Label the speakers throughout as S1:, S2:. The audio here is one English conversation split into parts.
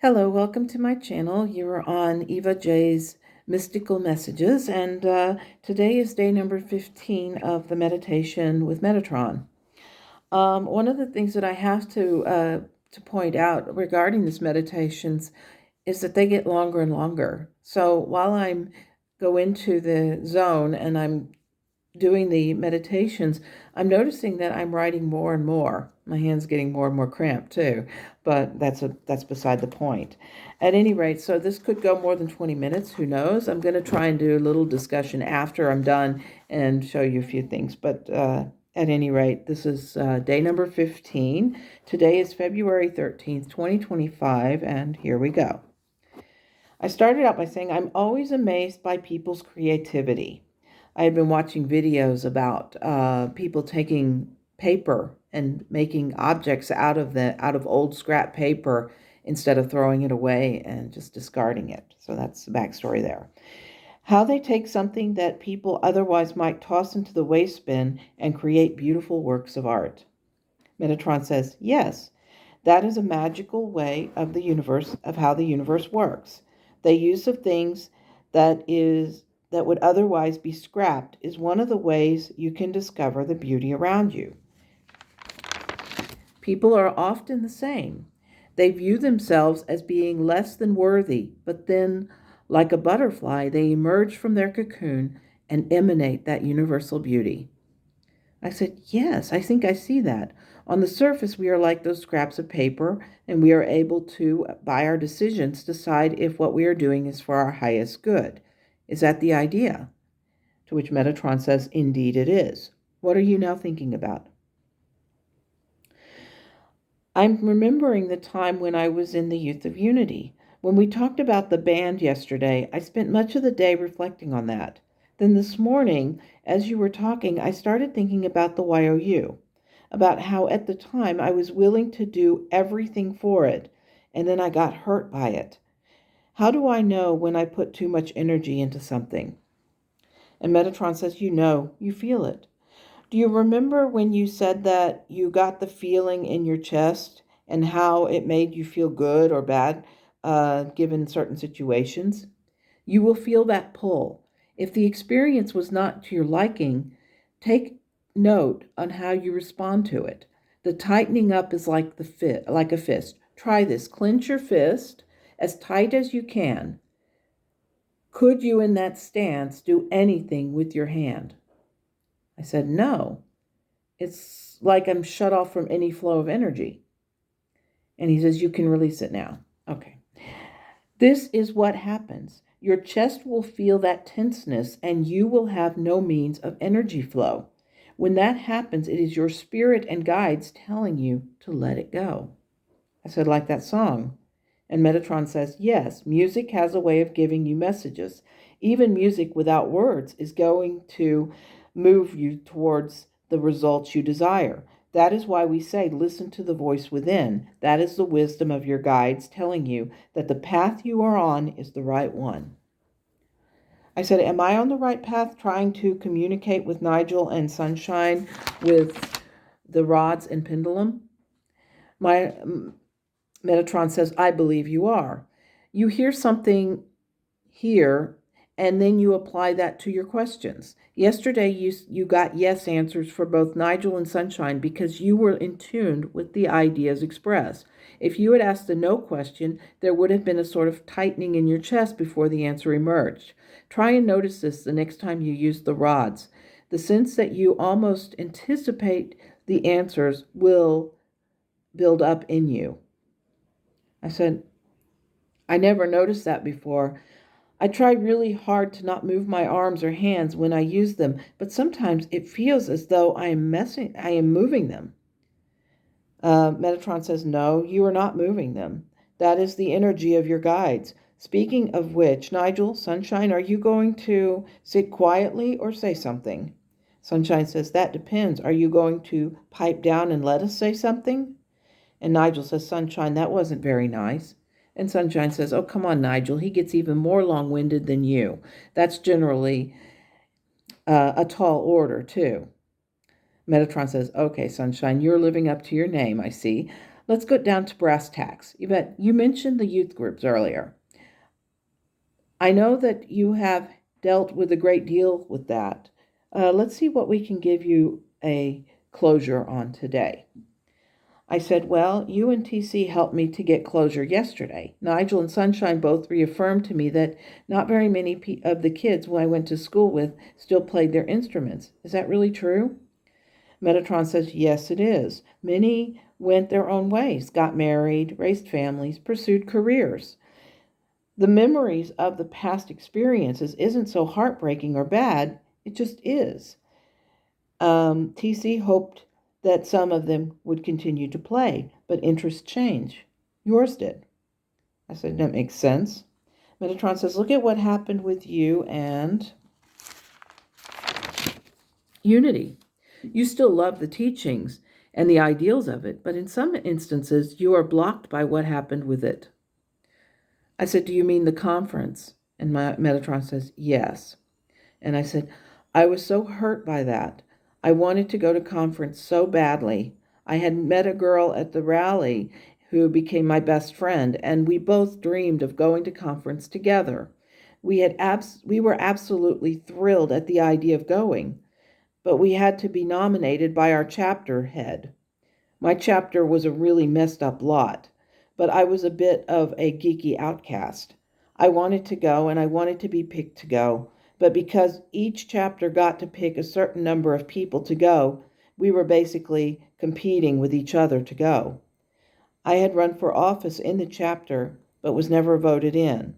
S1: Hello, welcome to my channel. You're on Eva J's Mystical Messages, and today is day number 15 of the meditation with Metatron. One of the things that I have to point out regarding these meditations is that they get longer and longer. So while I'm go into the zone and I'm doing the meditations, I'm noticing that I'm writing more and more. My hand's getting more and more cramped too, but that's beside the point. At any rate, so this could go more than 20 minutes, who knows? I'm going to try and do a little discussion after I'm done and show you a few things, but at any rate, this is day number 15. Today is February 13th, 2025, and here we go. I started out by saying I'm always amazed by people's creativity. I had been watching videos about people taking paper and making objects out of old scrap paper instead of throwing it away and just discarding it. So that's the backstory there. How they take something that people otherwise might toss into the waste bin and create beautiful works of art. Metatron says, yes, that is a magical way of the universe, of how the universe works. The use of things that would otherwise be scrapped is one of the ways you can discover the beauty around you. People are often the same. They view themselves as being less than worthy, but then, like a butterfly, they emerge from their cocoon and emanate that universal beauty. I said, yes, I think I see that. On the surface, we are like those scraps of paper, and we are able to, by our decisions, decide if what we are doing is for our highest good. Is that the idea? To which Metatron says, indeed it is. What are you now thinking about? I'm remembering the time when I was in the Youth of Unity. When we talked about the band yesterday, I spent much of the day reflecting on that. Then this morning, as you were talking, I started thinking about the YOU, about how at the time I was willing to do everything for it, and then I got hurt by it. How do I know when I put too much energy into something? And Metatron says, you feel it. Do you remember when you said that you got the feeling in your chest and how it made you feel good or bad given certain situations? You will feel that pull. If the experience was not to your liking, take note on how you respond to it. The tightening up is like like a fist. Try this. Clench your fist as tight as you can. Could you, in that stance, do anything with your hand? I said, no. It's like I'm shut off from any flow of energy. And he says, you can release it now. Okay. This is what happens. Your chest will feel that tenseness and you will have no means of energy flow. When that happens, it is your spirit and guides telling you to let it go. I said, like that song. And Metatron says, yes, music has a way of giving you messages. Even music without words is going to move you towards the results you desire. That is why we say, listen to the voice within. That is the wisdom of your guides telling you that the path you are on is the right one. I said, am I on the right path trying to communicate with Nigel and Sunshine with the rods and pendulum? My Metatron says, I believe you are. You hear something here, and then you apply that to your questions. Yesterday, you got yes answers for both Nigel and Sunshine because you were in tune with the ideas expressed. If you had asked a no question, there would have been a sort of tightening in your chest before the answer emerged. Try and notice this the next time you use the rods. The sense that you almost anticipate the answers will build up in you. I said, I never noticed that before. I try really hard to not move my arms or hands when I use them, but sometimes it feels as though I am moving them. Metatron says, no, you are not moving them. That is the energy of your guides. Speaking of which, Nigel, Sunshine, are you going to sit quietly or say something? Sunshine says, that depends. Are you going to pipe down and let us say something? And Nigel says, Sunshine, that wasn't very nice. And Sunshine says, oh, come on, Nigel. He gets even more long-winded than you. That's generally a tall order, too. Metatron says, okay, Sunshine, you're living up to your name, I see. let's go down to brass tacks. Yvette, you mentioned the youth groups earlier. I know that you have dealt with a great deal with that. Let's see what we can give you a closure on today. I said, well, you and TC helped me to get closure yesterday. Nigel and Sunshine both reaffirmed to me that not very many of the kids who I went to school with still played their instruments. Is that really true? Metatron says, yes, it is. Many went their own ways, got married, raised families, pursued careers. The memories of the past experiences isn't so heartbreaking or bad, it just is. TC hoped that some of them would continue to play, but interests change. Yours did. I said, that makes sense. Metatron says, look at what happened with you and Unity. You still love the teachings and the ideals of it, but in some instances, you are blocked by what happened with it. I said, do you mean the conference? And Metatron says, yes. And I said, I was so hurt by that. I wanted to go to conference so badly. I had met a girl at the rally who became my best friend, and we both dreamed of going to conference together. We were absolutely thrilled at the idea of going, but we had to be nominated by our chapter head. My chapter was a really messed up lot, but I was a bit of a geeky outcast. I wanted to go, and I wanted to be picked to go, but because each chapter got to pick a certain number of people to go, we were basically competing with each other to go. I had run for office in the chapter, but was never voted in.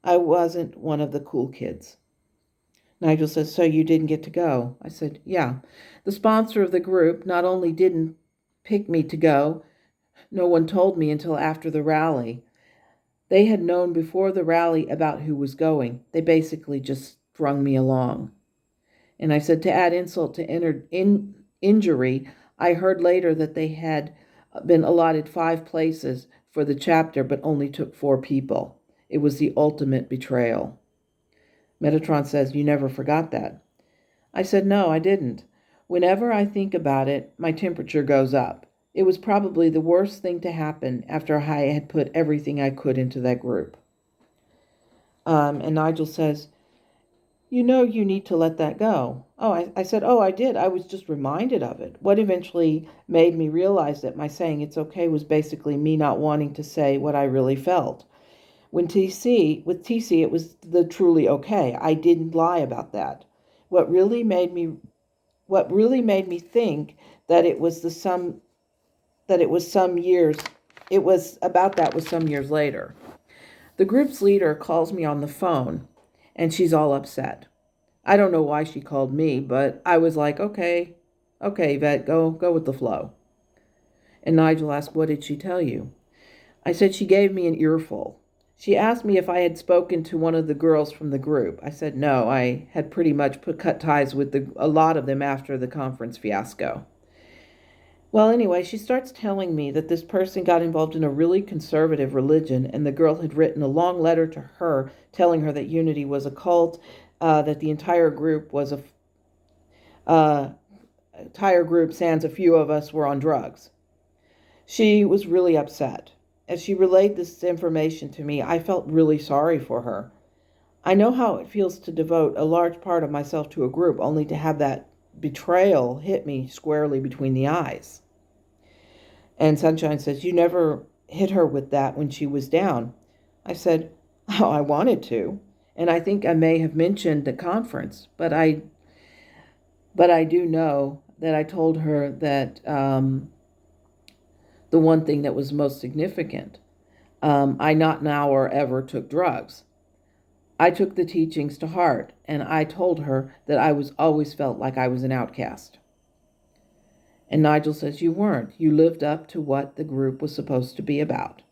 S1: I wasn't one of the cool kids. Nigel says, so you didn't get to go? I said, yeah. The sponsor of the group not only didn't pick me to go, no one told me until after the rally. They had known before the rally about who was going. They basically just strung me along. And I said, to add insult to injury, I heard later that they had been allotted 5 places for the chapter, but only took 4 people. It was the ultimate betrayal. Metatron says, you never forgot that. I said, no, I didn't. Whenever I think about it, my temperature goes up. It was probably the worst thing to happen after I had put everything I could into that group. And Nigel says, you know you need to let that go. Oh, I said, oh, I did. I was just reminded of it. What eventually made me realize that my saying it's okay was basically me not wanting to say what I really felt. With TC, it was the truly okay. I didn't lie about that. What really made me think that it was some years later. The group's leader calls me on the phone, and she's all upset. I don't know why she called me, but I was like, okay, Vet, go with the flow. And Nigel asked, what did she tell you? I said she gave me an earful. She asked me if I had spoken to one of the girls from the group. I said no, I had pretty much cut ties with a lot of them after the conference fiasco. Well, anyway, she starts telling me that this person got involved in a really conservative religion, and the girl had written a long letter to her telling her that Unity was a cult, that the entire group was sans a few of us, were on drugs. She was really upset. As she relayed this information to me, I felt really sorry for her. I know how it feels to devote a large part of myself to a group only to have that betrayal hit me squarely between the eyes. And Sunshine says, you never hit her with that when she was down. I said, oh, I wanted to. And I think I may have mentioned the conference, but I do know that I told her that the one thing that was most significant, I not now or ever took drugs. I took the teachings to heart, and I told her that I always felt like I was an outcast. And Nigel says, you weren't. You lived up to what the group was supposed to be about.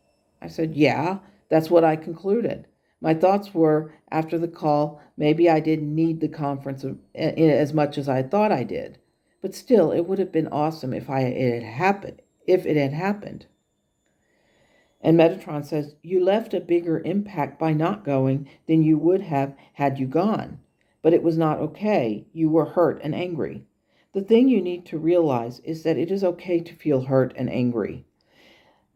S1: I said, yeah, that's what I concluded. My thoughts were, after the call, maybe I didn't need the conference as much as I thought I did. But still, it would have been awesome if it had happened. And Metatron says, you left a bigger impact by not going than you would have had you gone. But it was not okay. You were hurt and angry. The thing you need to realize is that it is okay to feel hurt and angry.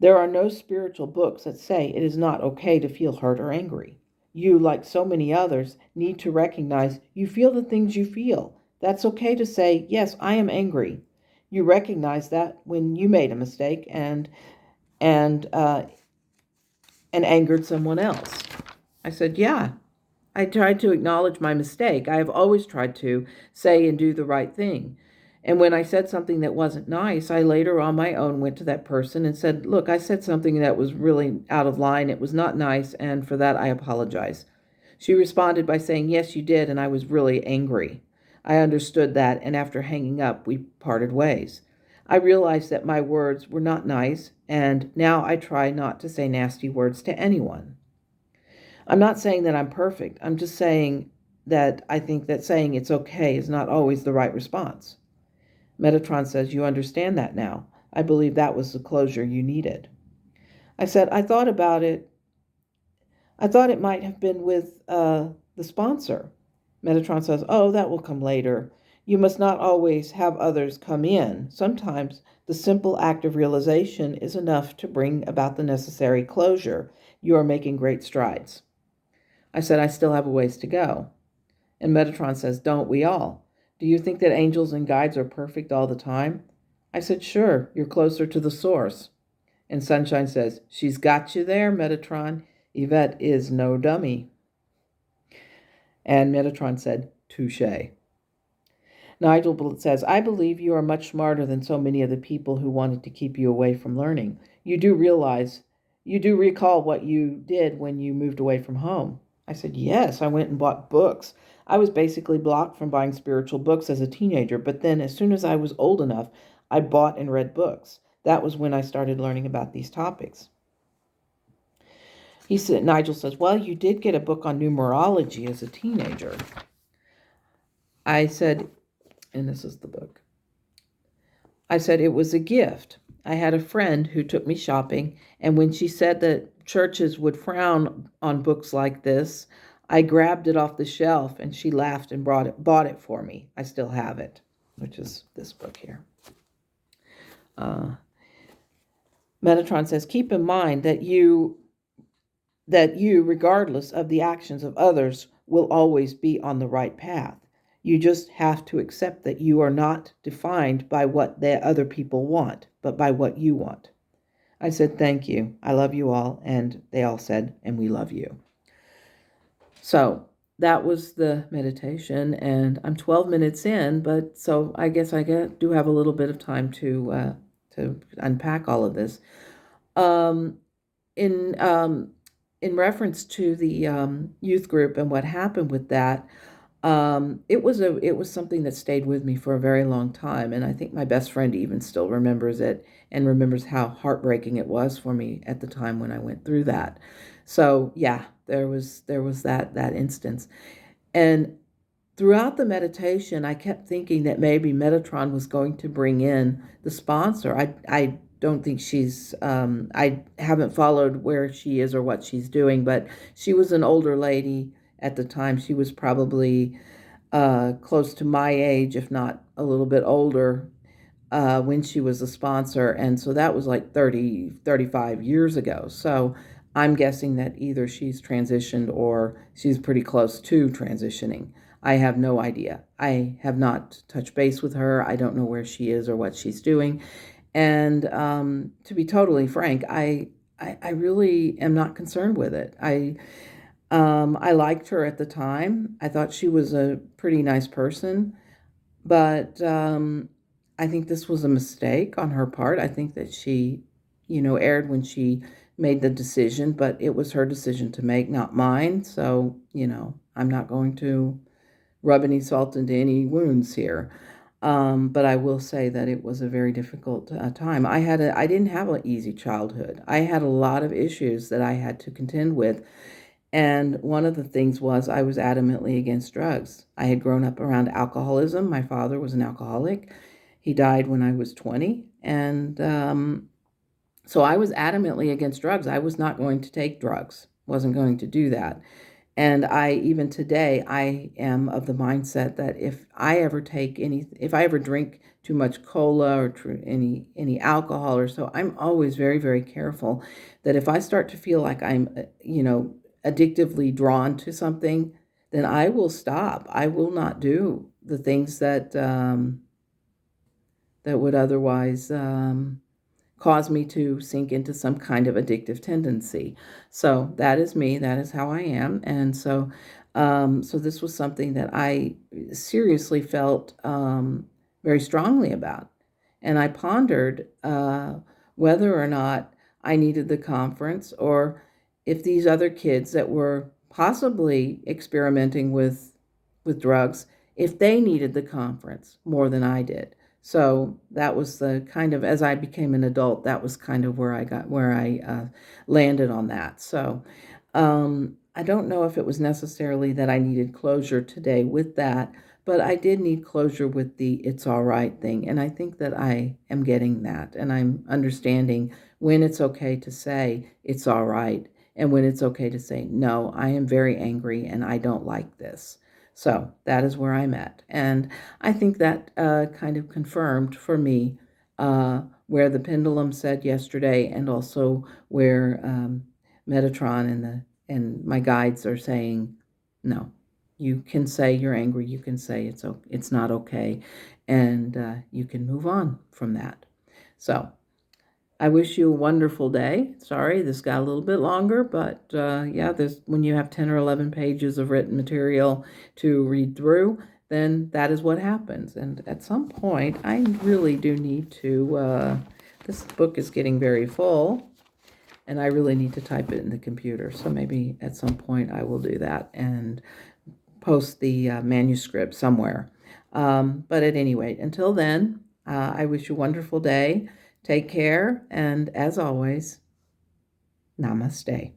S1: There are no spiritual books that say it is not okay to feel hurt or angry. You, like so many others, need to recognize you feel the things you feel. That's okay to say, yes, I am angry. You recognize that when you made a mistake and uh, and angered someone else. I said, yeah, I tried to acknowledge my mistake. I have always tried to say and do the right thing. And when I said something that wasn't nice, I later on my own went to that person and said, look, I said something that was really out of line. It was not nice, and for that I apologize. She responded by saying, yes, you did, and I was really angry. I understood that, and after hanging up, we parted ways. I realized that my words were not nice, and now I try not to say nasty words to anyone. I'm not saying that I'm perfect. I'm just saying that I think that saying it's okay is not always the right response. Metatron says, you understand that now. I believe that was the closure you needed. I said, I thought about it. I thought it might have been with the sponsor. Metatron says, oh, that will come later. You must not always have others come in. Sometimes the simple act of realization is enough to bring about the necessary closure. You are making great strides. I said, I still have a ways to go. And Metatron says, don't we all? Do you think that angels and guides are perfect all the time? I said, sure, you're closer to the source. And Sunshine says, she's got you there, Metatron. Yvette is no dummy. And Metatron said, touche. Nigel says, I believe you are much smarter than so many of the people who wanted to keep you away from learning. You do recall what you did when you moved away from home. I said, yes, I went and bought books. I was basically blocked from buying spiritual books as a teenager, but then as soon as I was old enough, I bought and read books. That was when I started learning about these topics. Nigel says, well, you did get a book on numerology as a teenager. I said, and this is the book. I said, it was a gift. I had a friend who took me shopping, and when she said that churches would frown on books like this, I grabbed it off the shelf, and she laughed and bought it for me. I still have it, which is this book here. Metatron says, keep in mind that you, regardless of the actions of others, will always be on the right path. You just have to accept that you are not defined by what the other people want, but by what you want. I said, thank you. I love you all. And they all said, and we love you. So that was the meditation, and I'm 12 minutes in, but so I guess I do have a little bit of time to unpack all of this. In reference to the youth group and what happened with that, it was something that stayed with me for a very long time, and I think my best friend even still remembers it and remembers how heartbreaking it was for me at the time when I went through that. So yeah, there was that instance, and throughout the meditation, I kept thinking that maybe Metatron was going to bring in the sponsor. I don't think she's, I haven't followed where she is or what she's doing, but she was an older lady at the time. She was probably close to my age, if not a little bit older, when she was a sponsor. And so that was like 35 years ago. So I'm guessing that either she's transitioned or she's pretty close to transitioning. I have no idea. I have not touched base with her. I don't know where she is or what she's doing. And to be totally frank, I really am not concerned with it. I liked her at the time. I thought she was a pretty nice person, but I think this was a mistake on her part. I think that she, erred when she made the decision, but it was her decision to make, not mine. So, I'm not going to rub any salt into any wounds here. But I will say that it was a very difficult time. I didn't have an easy childhood. I had a lot of issues that I had to contend with. And one of the things was I was adamantly against drugs. I had grown up around alcoholism. My father was an alcoholic. He died when I was 20. And so I was adamantly against drugs. I was not going to take drugs. Wasn't going to do that. And even today, I am of the mindset that if I ever drink too much cola or any alcohol or so, I'm always very, very careful that if I start to feel like I'm, addictively drawn to something, then I will stop. I will not do the things that would otherwise cause me to sink into some kind of addictive tendency. So that is me. That is how I am. And so this was something that I seriously felt very strongly about. And I pondered whether or not I needed the conference, or if these other kids that were possibly experimenting with drugs, if they needed the conference more than I did. So that was the kind of, as I became an adult, that was kind of where I landed on that. So I don't know if it was necessarily that I needed closure today with that, but I did need closure with the "it's all right" thing. And I think that I am getting that, and I'm understanding when it's okay to say "it's all right" and when it's okay to say "no, I am very angry and I don't like this." So that is where I'm at. And I think that kind of confirmed for me where the pendulum said yesterday, and also where Metatron and my guides are saying, no, you can say you're angry. You can say it's not okay, and you can move on from that. So I wish you a wonderful day. Sorry, this got a little bit longer, but yeah, when you have 10 or 11 pages of written material to read through, then that is what happens. And at some point, I really do need to, this book is getting very full, and I really need to type it in the computer. So maybe at some point I will do that and post the manuscript somewhere. But at any rate, until then, I wish you a wonderful day. Take care, and as always, namaste.